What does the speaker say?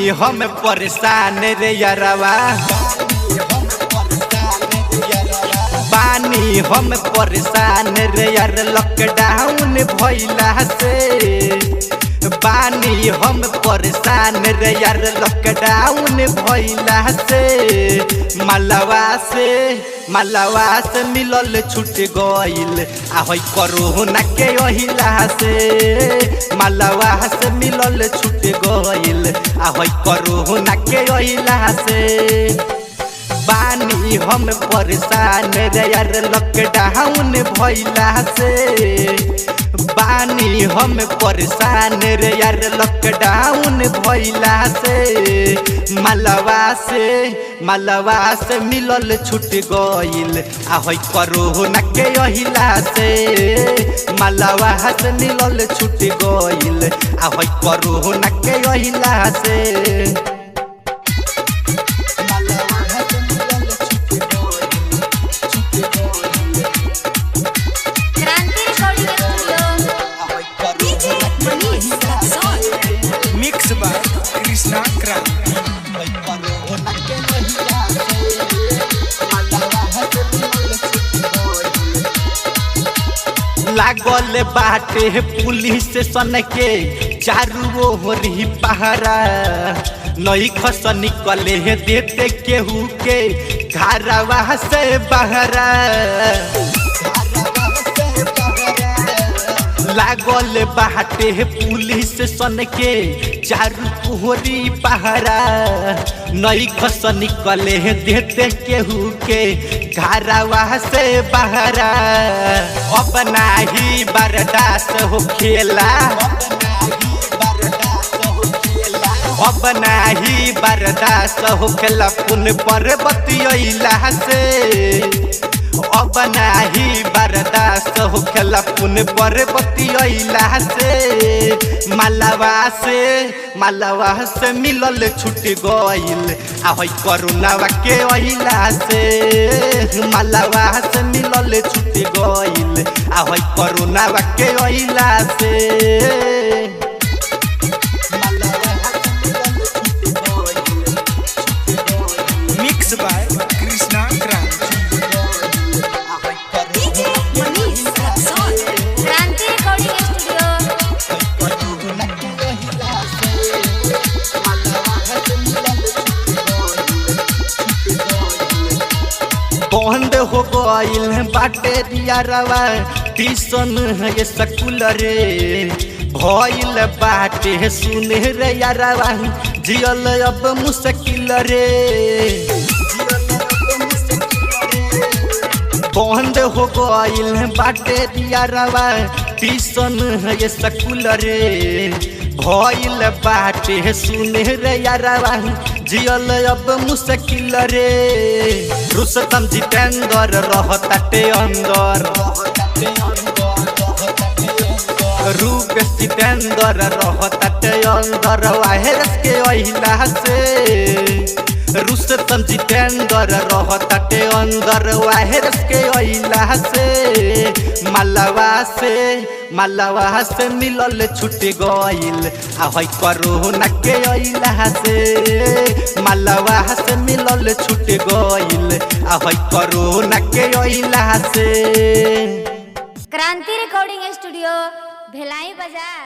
बानी हम परेशान रे यारवा, बानी हम परेशान रे यार लॉकडाउन भइला से, बानी हम परेशान रे यार लॉकडाउन भइला से, मलवा से मिलल छूट गइल आहै कोरोना के ओहिला से, मलवा से मिलल छूट गइल आहै कोरोना के ओहिला से, बानी हम परेशान रे यार लॉकडाउन भइला से, बानी हम परेशान रे यार लॉकडाउन भइला से, मलवा से मिलल छूट गइल आहै कोरोना के ओहिला से, मलवा से मिलल छूट गइल आहै कोरोना के ओहिला से। मिक्स बाय कृष्णा क्रांति। लागल बाटे पुलिस सन के चारू ओरी पहरा, नई खस निकले देते केहू के घरवा से बहरा, लागल बाटे पुलिस सन के चारू ओरी पहरा, नई खस निकले देते केहू के घरवा से बहरा, अब नाही बर्दाश्त हो खेला, अब नाही बर्दाश्त हो खेला पुन पर बतियला से, अब नाही बर्दाश्त हो खेला पुन पर बतियला से, मलवा से मिलल छूट गइल आहै कोरोना के ओहिला से, मलवा से मिलल छूट गइल आहै कोरोना के ओहिला से। मिक्स बाय कृष्णा क्रांति। बंद हो गइल बाटे यारवा ट्यूशन है स्कूल रे, भइल बाटे सुन रे यारवा जियल अब मुश्किल रे, बंद हो गइल बाटे यारवा ट्यूशन है स्कूल रे, भइल बाटे सुन रे यारवा जियल अब मुश्किल रे, रुस्तम जितेंद्र रहताटे अंदर, रूपेश जितेंद्र रहताटे अंदर वायरस के ओहिला से, रुस्तम जितेंद्र रहताटे अंदर वायरस के ओहिला से, मलवा से मिलल छूट गइल आहै कोरोना के ओहिला से, मलवा से मिलल छूट गइल आहै कोरोना के ओहिला से। क्रांति रिकॉर्डिंग स्टूडियो भिलाई बाजार।